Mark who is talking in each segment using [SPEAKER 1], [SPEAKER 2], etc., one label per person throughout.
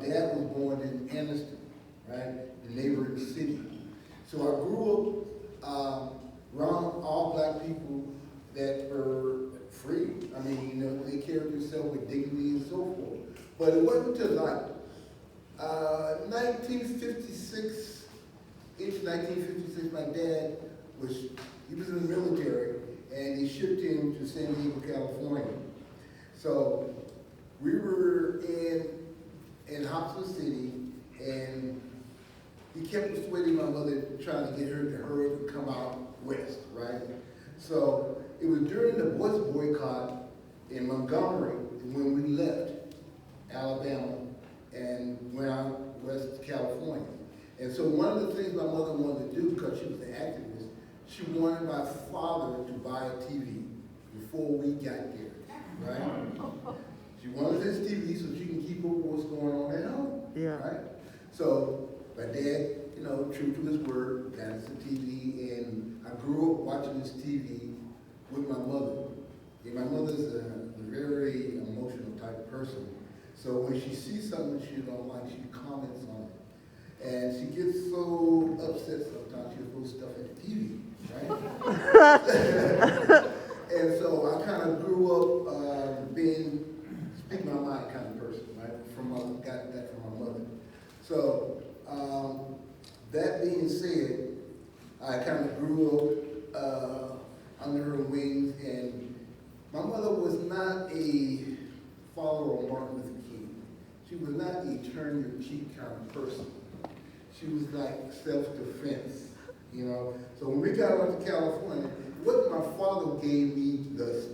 [SPEAKER 1] dad was born in Anniston, right, the neighboring city. So I grew up around all black people that were free. I mean, you know, they carried themselves with dignity and so forth. But it wasn't until like 1956, into 1956, my dad he was in the military, and they shipped him to San Diego, California. So we were in Hobson City, and he kept persuading my mother, trying to get her to hurry up and come out west, right? So it was during the bus boycott in Montgomery when we left Alabama and went out west to California. And so one of the things my mother wanted to do, because she was an activist, she wanted my father to buy a TV before we got there, right? She wanted his TV so she can keep up with what's going on at home, right? So my dad, you know, true to his word, got us a TV, and I grew up watching this TV with my mother. And my mother's a very emotional type of person. So when she sees something she don't like, she comments on it. And she gets so upset sometimes she'll throw stuff at the TV, right? And so I kind of grew up being speak my mind kind of person, right? Got that from my mother. So that being said, I kind of grew up under her wings, and my mother was not a follower of Martin Luther King. She was not a turn your cheek kind of person. She was like self-defense, you know. So when we got out to California, what my father gave me the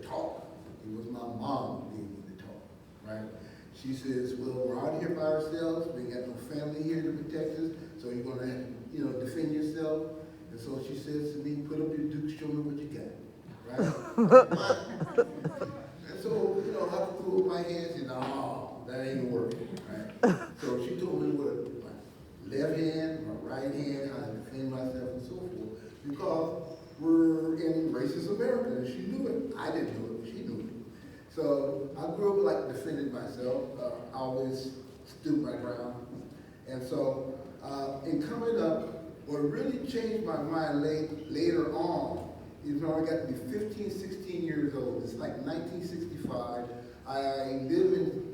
[SPEAKER 1] talk, it was my mom who gave me the talk, right? She says, well, we're out here by ourselves, we ain't got no family here to protect us, so you're gonna, you know, defend yourself. And so she says to me, put up your dukes, show me what you got, right? And so, you know, I threw up my hands and oh, that ain't working, right? So she told me what my left hand, my right hand, how to defend myself and so forth, because we're in racist America, and she knew it. I didn't know it, but she knew it. So I grew up like defending myself, I always stood my ground. And so in coming up, what really changed my mind later on is when I got to be 15, 16 years old. It's like 1965.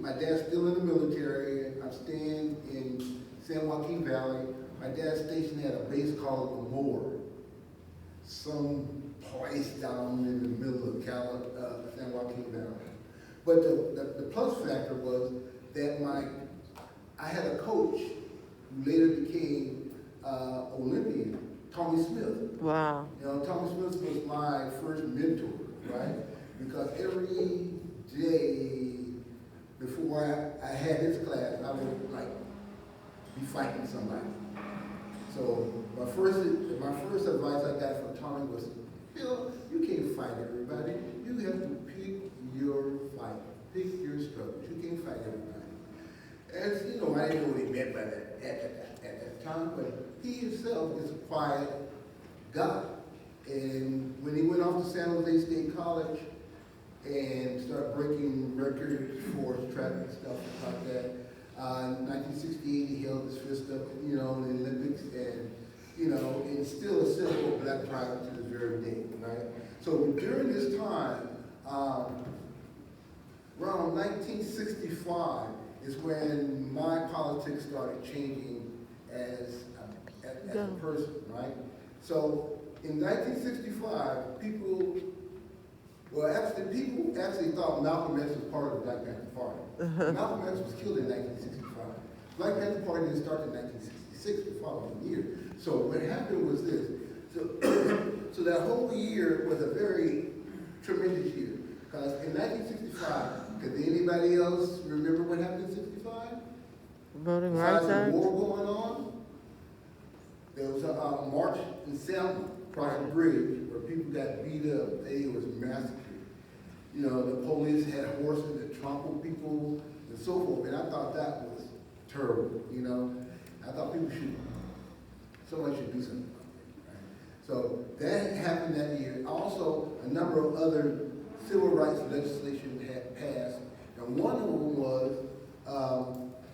[SPEAKER 1] My dad's still in the military. I'm staying in San Joaquin Valley. My dad's station had a base called Lemoore, some place down in the middle of San Joaquin Valley. But the plus factor was that I had a coach who later became Olympian, Tommy Smith.
[SPEAKER 2] Wow.
[SPEAKER 1] You know, Tommy Smith was my first mentor, right? Because every day before I had his class, I would like be fighting somebody. So my first advice I got from Tommy was, you know, you can't fight everybody. You have to pick your fight, pick your struggles. You can't fight everybody. As you know, I didn't know what he meant by that at that time, but he himself is a quiet guy. And when he went off to San Jose State College and started breaking records for track and stuff like that, in 1968 he held his fist up, you know, in the Olympics, and you know, and still a symbol of black pride to this very day, right? So during this time, around 1965 is when my politics started changing as a person, right? So in 1965, people actually thought Malcolm X was part of the Black Panther Party. Malcolm X was killed in 1965. Black Panther Party didn't start in 1966, the following year. So what happened was this. So that whole year was a very tremendous year. Because in 1965, could anybody else remember what happened in 65?
[SPEAKER 2] Voting Rights
[SPEAKER 1] Besides
[SPEAKER 2] Act.
[SPEAKER 1] the war going on, there was a march in Selma, across the bridge, where people got beat up. They was massacred. You know, the police had horses that trampled people and so forth. And I thought that was terrible, you know. I thought someone should do something about it, right? So that happened that year. Also, a number of other civil rights legislation had passed. And one of them was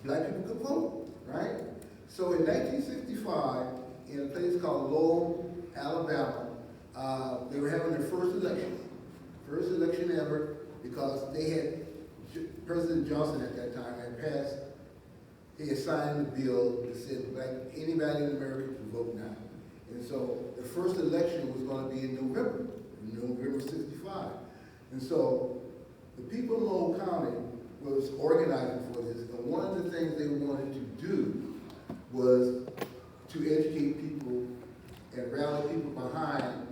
[SPEAKER 1] black people could vote, right? So in 1965, in a place called Lowell, Alabama, they were having their first election ever, because they had, President Johnson at that time had passed, he had signed the bill that said anybody in America can vote now. And so the first election was going to be in November 65. And so the people of Lowell County was organizing for this, and one of the things they wanted to do was to educate people and rally people behind,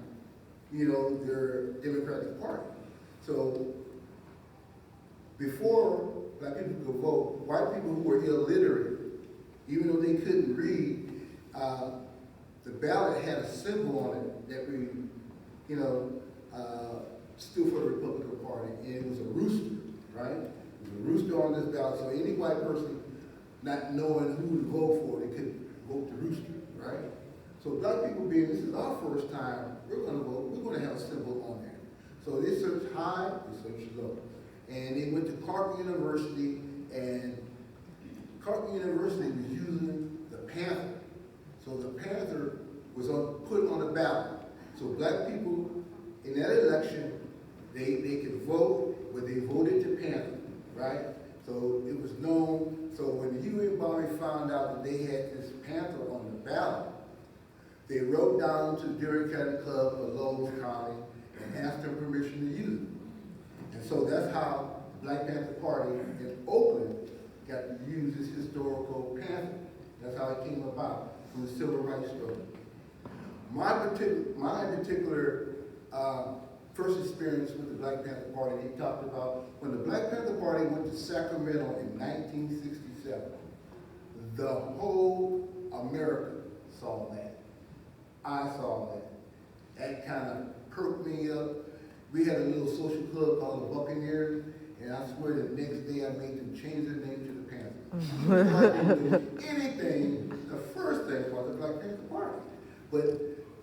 [SPEAKER 1] their Democratic Party. So before black people could vote, white people who were illiterate, even though they couldn't read, the ballot had a symbol on it that stood for the Republican Party, and it was a rooster, right? It was a rooster on this ballot, so any white person not knowing who to vote for, they could vote the rooster, right? So black people being, this is our first time, we're gonna vote, we're gonna have a symbol on there. So they searched high, they searched low. And they went to Clark University, and Clark University was using the Panther. So the Panther was put on the ballot. So black people in that election, they could vote, but they voted to Panther, right? So it was known, so when Huey and Bobby found out that they had this Panther on the ballot, they wrote down to the Dairy County Club of Lowell County and asked them permission to use it. And so that's how the Black Panther Party in Oakland got to use this historical panther. That's how it came about from the civil rights struggle. My particular first experience with the Black Panther Party, they talked about when the Black Panther Party went to Sacramento in 1967, the whole America saw that. I saw that. That kind of perked me up. We had a little social club called the Buccaneers, and I swear the next day I made them change their name to the Panthers. I didn't do anything, the first thing was the Black Panther Party. But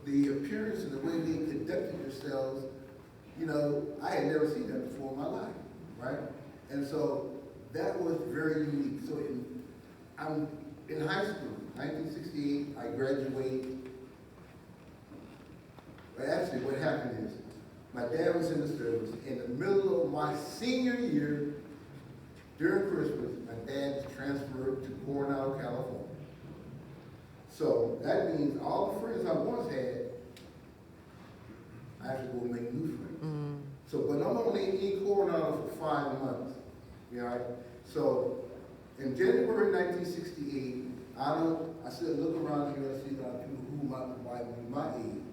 [SPEAKER 1] the appearance and the way they conducted themselves, I had never seen that before in my life, right? And so that was very unique. So I'm in high school, 1968, I graduated. But actually what happened is, my dad was in the service. In the middle of my senior year, during Christmas, my dad was transferred to Coronado, California. So that means all the friends I once had, I have to go make new friends. Mm. So, but I'm only in Coronado for 5 months. Right? So, in January 1968, I said, look around here and see a lot of people who might be my age.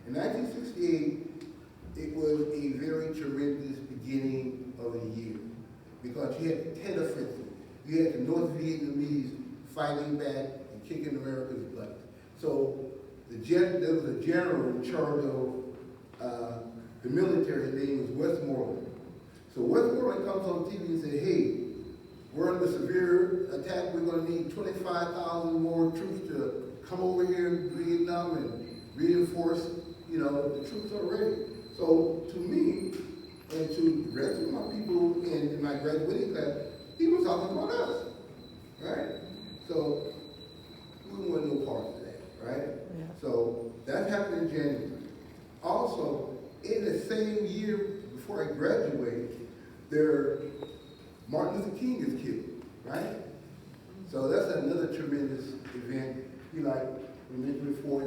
[SPEAKER 1] In 1968, it was a very tremendous beginning of the year, because you had the Tet Offensive. You had the North Vietnamese fighting back and kicking America's butt. So there was a general in charge of the military. His name was Westmoreland. So Westmoreland comes on TV and says, hey, we're under severe attack. We're going to need 25,000 more troops to come over here in Vietnam and reinforce, the troops are ready. So to me, and to the rest of my people in my graduating class, he was talking about us, right? So we want no part of that, right? Yeah. So that happened in January. Also, in the same year before I graduated, Martin Luther King is killed, right? So that's another tremendous event. We mentioned before,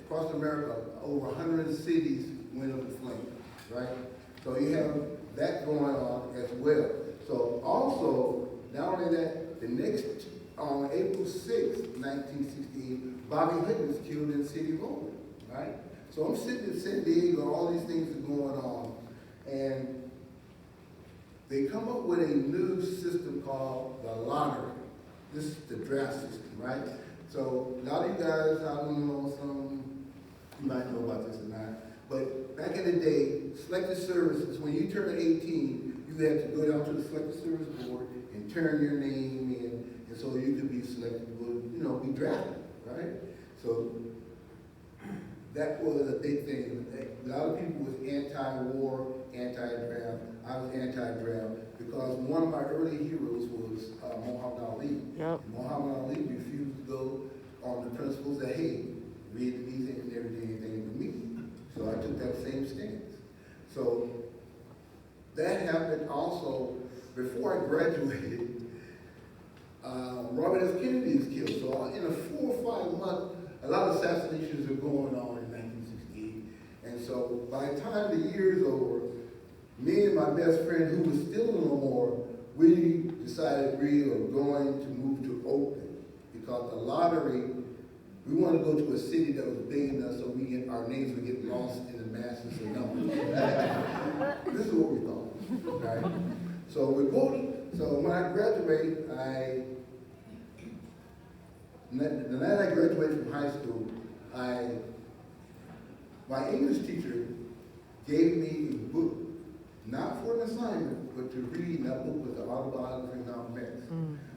[SPEAKER 1] across America, over 100 cities went up in flames, right? So you have that going on as well. So also, not only that, the next, on April 6, 1968, Bobby Hutton was killed in the city of Oakland, right? So I'm sitting in San Diego, all these things are going on, and they come up with a new system called the lottery. This is the draft system, right? So a lot of you guys, I don't know, you might know about this or not, but back in the day, selected services, when you turn 18, you had to go down to the selected service board and turn your name in, and so you could be selected to be drafted, right? So that was a big thing. A lot of people was anti-war, anti-draft. I was anti-draft because one of my early heroes was Muhammad Ali.
[SPEAKER 2] Yep.
[SPEAKER 1] Muhammad Ali refused to go on the principles that, hey, read the music and never did anything to me. So I took that same stance. So that happened also before I graduated. Robert F. Kennedy was killed. So in a 4 or 5 month, a lot of assassinations are going on in 1968. And so by the time the year's over, me and my best friend, who was still in Lemoore, we decided we were going to move to Oakland because the lottery, we wanted to go to a city that was big enough so our names would get lost in the masses of numbers. This is what we thought, right? So we voted. So when I graduated, the night I graduated from high school, my English teacher gave me a book, not for an assignment, but to read. And that book was the autobiography of Malcolm X.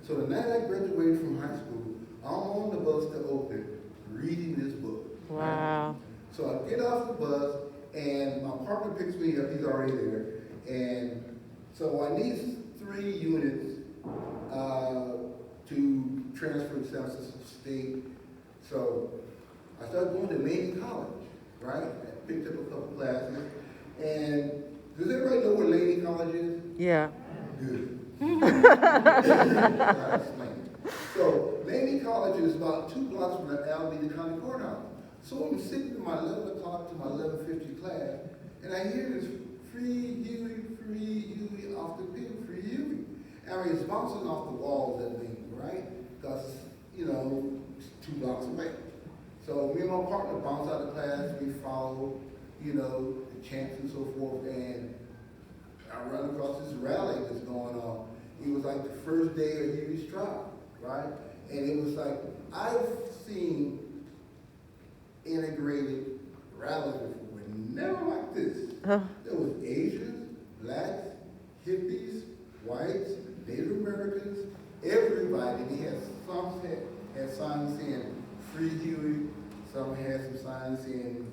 [SPEAKER 1] So the night I graduated from high school, I'm on the bus to Oakland reading this book.
[SPEAKER 2] Wow.
[SPEAKER 1] Right? So I get off the bus, and my partner picks me up. He's already there. And so I need 3 units to transfer to San Francisco State. So I started going to Lady College, right? I picked up a couple classes. And does everybody know where Lady College is?
[SPEAKER 2] Yeah.
[SPEAKER 1] Good. So Lady College is about 2 blocks from the Alameda County Courthouse. So I'm sitting in my 11 o'clock to my 11:50 class, and I hear this free Huey off the bill, free Huey. I mean, it's bouncing off the walls at me, right? Because, you know, it's 2 blocks away. So me and my partner bounced out of class, we followed, you know, the chants and so forth, and I run across this rally that's going on. It was like the first day of Huey's trial, right? And it was like, I've seen integrated rallies before, never like this. There was Asians, blacks, hippies, whites, Native Americans, everybody. They had some had signs saying free Huey, some had some signs saying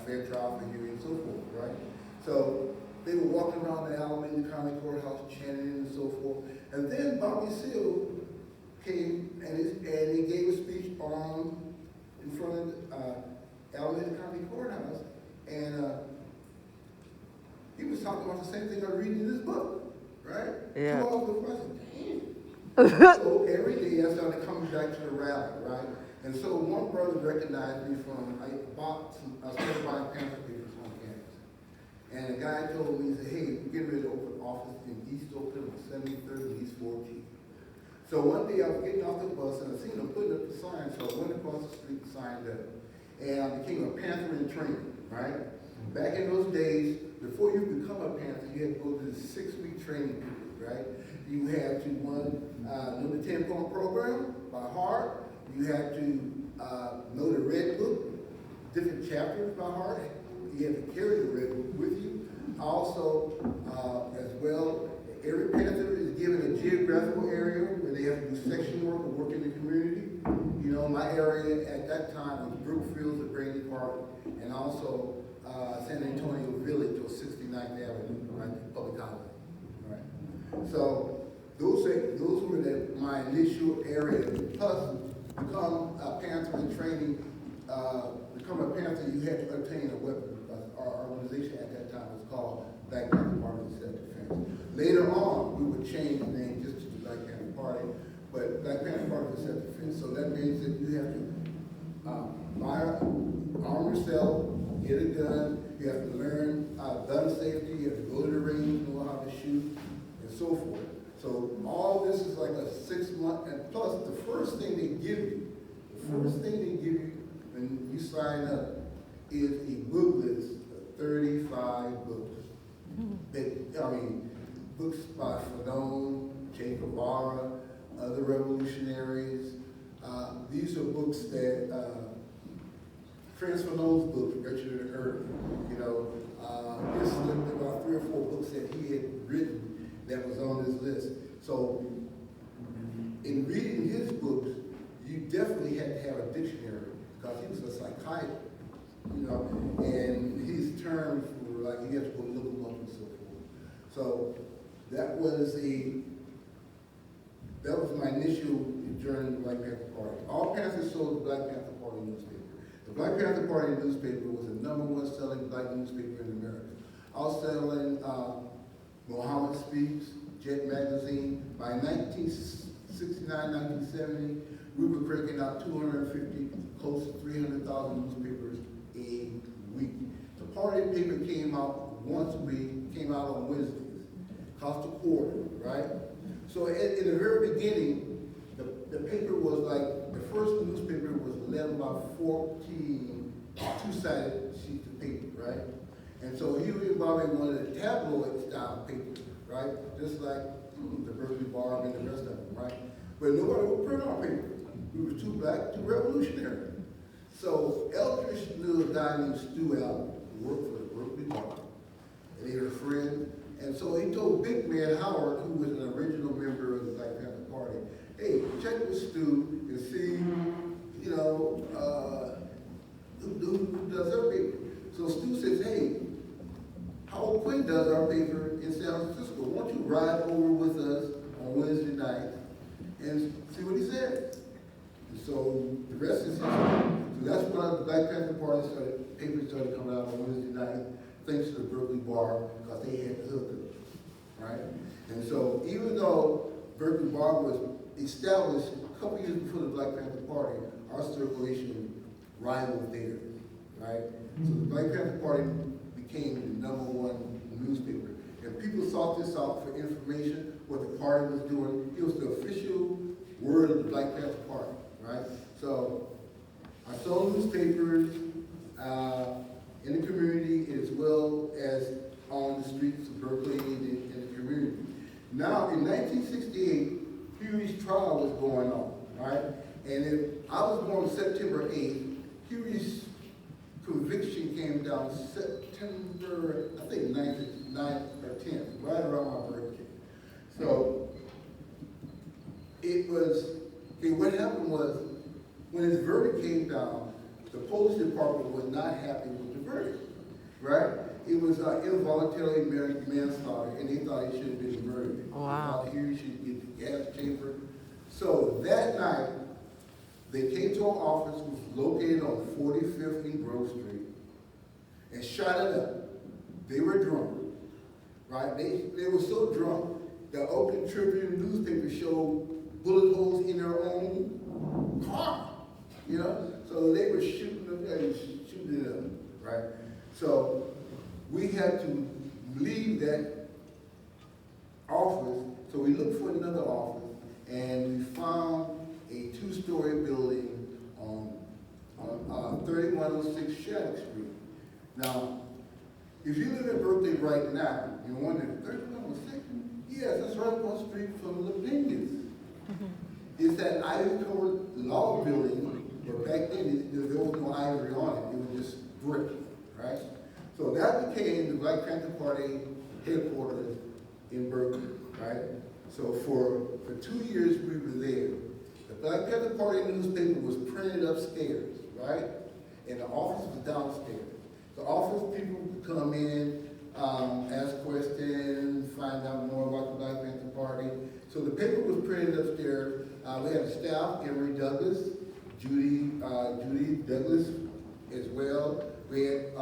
[SPEAKER 1] fair trial for Huey and so forth, right? So they were walking around the Alameda County Courthouse chanting and so forth. And then Bobby Seale came and he gave a speech in front of Alameda County Courthouse. And he was talking about the same thing I read in this book, right?
[SPEAKER 2] Yeah.
[SPEAKER 1] So I was like, damn. So every day I started coming back to the rally, right? And so one brother recognized me from, I started buying Panther papers on campus. And a guy told me, he said, hey, we're getting ready to open an office in East Oakland on 73rd and East 14th. So one day I was getting off the bus and I seen them putting up the sign, so I went across the street and signed up. And I became a Panther in training, right? Back in those days, before you become a Panther, you had to go to the 6-week training period, right? You had to know the 10-point program by heart. You had to know the Red Book, different chapters by heart. You had to carry the Red Book with you. Also, as well, every Panther is given a geographical area where they have to do section work or work in the community. You know, my area at that time was Brookfield to Brady Park, and also San Antonio Village to 69th Avenue, right, public housing. Right. So those were my initial area. Plus, become a Panther in training, become a Panther, you had to obtain a weapon, because our organization at that time was called Black Panther Party Self-Defense. Later on, we would change the name just to the Black Panther Party, but Black Panther Party was self-defense. So that means that you have to arm yourself, get a gun, you have to learn gun safety, you have to go to the range, know how to shoot, and so forth. So all this is like a 6-month, and plus the first thing they give you, when you sign up is a book list of 35 books. Books by Fanon, Che Guevara, other revolutionaries. These are books that, Franz Fanon's book, Wretched of the Earth, you know, there's about 3 or 4 books that he had written that was on this list. So in reading his books, you definitely had to have a dictionary because he was a psychiatrist, you know, and his terms were like you have to go look them up and so forth. So that that was my initial journey in the Black Panther Party. All Panthers sold the Black Panther Party newspaper. The Black Panther Party newspaper was the #1 selling black newspaper in America. I was selling Muhammad Speaks, Jet Magazine. By 1969, 1970, we were cranking out 250, close to 300,000 newspapers a week. The party paper came out once a week, came out on Wednesdays, cost a quarter, right? So in the very beginning, the paper was like, the first newspaper was 11 by 14 two-sided sheets of paper, right? And so Huey and Bobby wanted a tabloid style paper, right? Just like the Berkeley Bar and the rest of them, right? But nobody would print our paper. We were too black, too revolutionary. So Eldridge knew a guy named Stu Allen, who worked for the Berkeley Bar, and they were friends. And so he told Big Man Howard, who was an original member of the Black Panther Party, hey, check with Stu and see, who does our paper. So Stu says, hey, Howard Quinn does our paper in San Francisco. Why don't you ride over with us on Wednesday night and see what he says? And so the rest is history. So that's when the Black Panther Party papers started coming out on Wednesday night, thanks to the Berkeley Bar, because they had the hookup, right? And so even though Berkeley Bar was established a couple years before the Black Panther Party, our circulation rivaled theirs, right? So the Black Panther Party became the #1 newspaper. And people sought this out for information, what the party was doing. It was the official word of the Black Panther Party, right? So I sold newspapers in the community as well as on the streets of Berkeley and in the community. Now, in 1968, Huey's trial was going on, right? And I was born September 8th. Huey's conviction came down September, I think 9th or 10th, right around my birthday. So what happened was, when his verdict came down, the police department was not happy with the verdict, right? It was involuntary manslaughter, and they thought he should have been murdered.
[SPEAKER 2] Wow.
[SPEAKER 1] They thought he should get the gas chamber. So that night, they came to our office, which was located on 45th and Grove Street, and shot it up. They were drunk, right? They were so drunk, the Oakland Tribune newspaper showed bullet holes in their own car, So they were shooting it up, right? So we had to leave that office, so we looked for another office, and we found a 2-story building on 3106 Shattuck Street. Now, if you live in Berkeley right now, you're wondering, 3106? Yes, that's right across the street from Lapinius. It's that ivy-covered log building, but back then there was no ivory on it. It was just brick, right? So that became the Black Panther Party headquarters in Berkeley, right? So for 2 years we were there. The Black Panther Party newspaper was printed upstairs, right? And the office was downstairs. The office people would come in, ask questions, find out more about the Black Panther Party. So the paper was printed upstairs. We had a staff, Emory Douglas, Judy Douglas as well. We had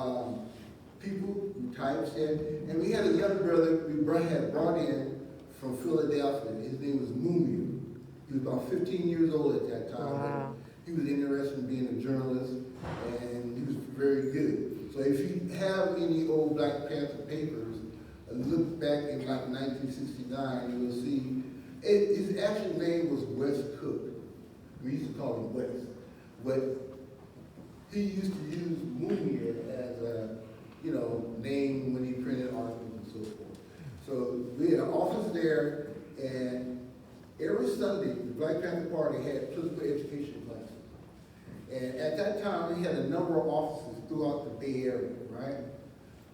[SPEAKER 1] people who typeset, and we had a young brother we had brought in from Philadelphia. His name was Mumia. He was about 15 years old at that time.
[SPEAKER 2] Wow.
[SPEAKER 1] He was interested in being a journalist, and he was very good. So if you have any old Black Panther papers, look back in like 1969, you will see, his actual name was Wes Cook. We used to call him Wes. But he used to use Mumia as a, name when he printed articles and so forth. So we had an office there, and every Sunday, the Black Panther Party had political education classes. And at that time, we had a number of offices throughout the Bay Area, right?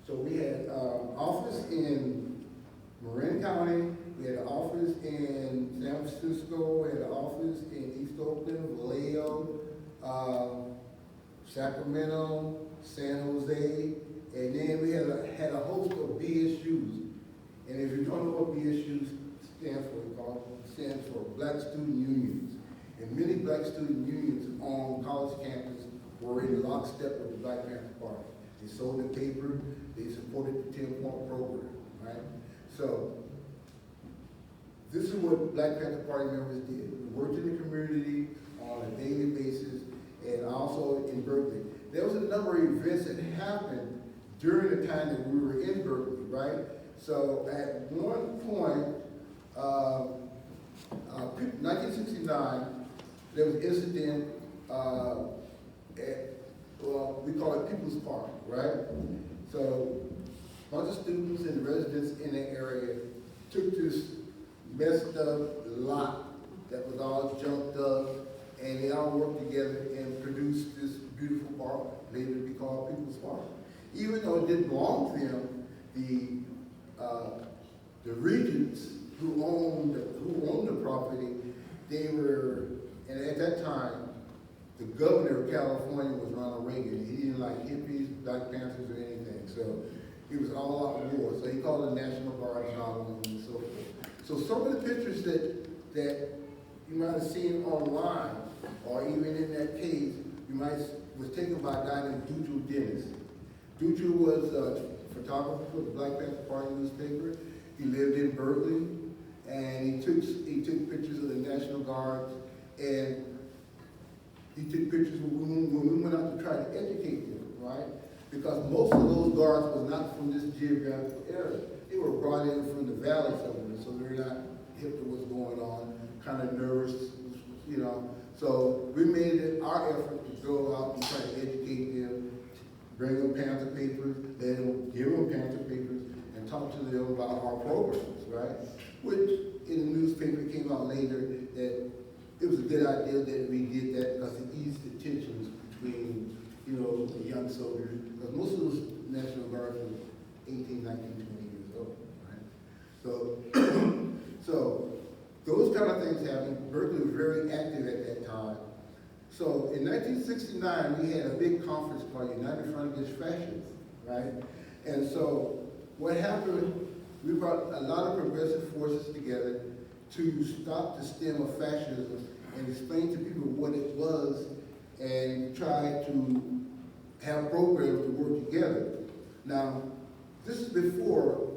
[SPEAKER 1] So we had an office in Marin County, we had an office in San Francisco, we had an office in East Oakland, Vallejo, Sacramento, San Jose, and then we had a host of BSUs. And if you don't know what BSUs stands for Black Student Unions. And many Black student unions on college campus were in lockstep with the Black Panther Party. They sold the paper, they supported the 10-point program, right? So, this is what Black Panther Party members did. We worked in the community on a daily basis, and also in Berkeley. There was a number of events that happened during the time that we were in Berkeley, right? So at one point, 1969, there was an incident at, well, we call it People's Park, right? So a bunch of students and residents in that area took this messed up lot that was all junked up, and they all worked together and produced this beautiful park, later to be called People's Park. Even though it didn't belong to them, the regents who owned the property, they were, and at that time, the governor of California was Ronald Reagan. He didn't like hippies, Black Panthers, or anything. So it was all out war. So he called the National Guard and all of them and so forth. So some of the pictures that you might have seen online, or even in that case, was taken by a guy named Duju Dennis. Duju was a photographer for the Black Panther Party newspaper. He lived in Berkeley, and he took pictures of the National Guards, and he took pictures when we went out to try to educate them, right? Because most of those guards was not from this geographical area. They were brought in from the valley somewhere, so they're not hip to what's going on, kind of nervous, you know. So we made it our effort to go out and try to educate them, bring them Panther papers, give them Panther papers, and talk to them about our programs, right? Which in the newspaper came out later that it was a good idea that we did that because it eased the tensions between, you know, the young soldiers. Because most of those National Guards were 18, 19, 20 years old, right? So those kind of things happened. Berkeley was very active at that time. So in 1969, we had a big conference called United Front Against Fascism, right? And so what happened, we brought a lot of progressive forces together to stop the stem of fascism and explain to people what it was and try to have programs to work together. Now, this is before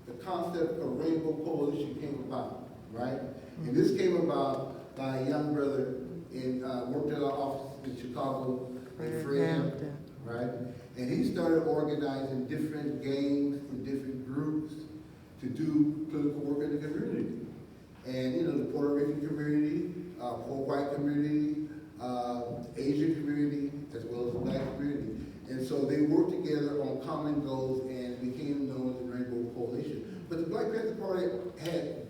[SPEAKER 1] the concept of Rainbow Coalition came about, right? And this came about by a young brother in worked at our office in Chicago, Fred Hampton, right? And he started organizing different gangs and different groups to do political work in the community. And you know, the Puerto Rican community, poor white community, Asian community, as well as the Black community. And so they worked together on common goals and became known as the Rainbow Coalition. But the Black Panther Party had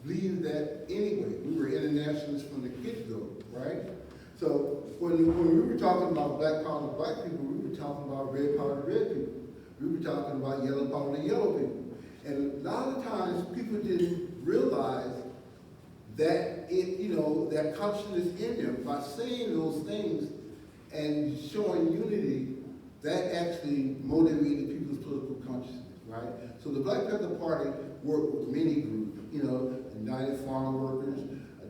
[SPEAKER 1] believed that anyway. We were internationalists from the get-go, right? So when we were talking about black power to black people, we were talking about red power to red people. We were talking about yellow power to yellow people. And a lot of times people didn't realize that that consciousness in them. By saying those things and showing unity, that actually motivated people's political consciousness, right? So the Black Panther Party worked with many groups, you know, the United Farm Workers,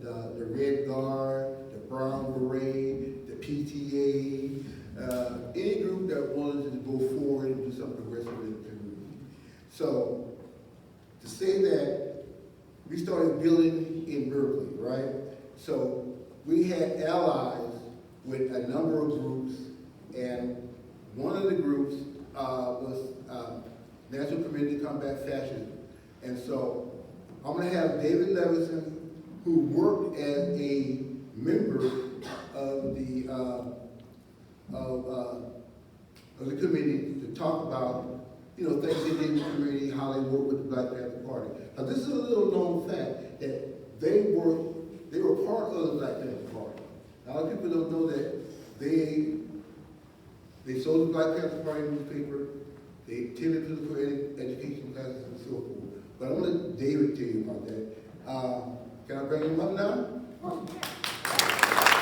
[SPEAKER 1] the Red Guard, the Brown Beret, the PTA, any group that wanted to go forward and do something progressive in the community. So to say that, we started building in Berkeley, right? So we had allies with a number of groups, and one of the groups was National Committee to Combat Fascism. And so I'm going to have David Levison, who worked as a member of the committee, to talk about things they did in the community, how they worked with the Black Panther Party. Now this is a little known fact that they were part of the Black Panther Party. A lot of people don't know that they sold the Black Panther Party newspaper, they attended political education classes and so forth. But I'm going to let David tell you about that. Can I bring him up now?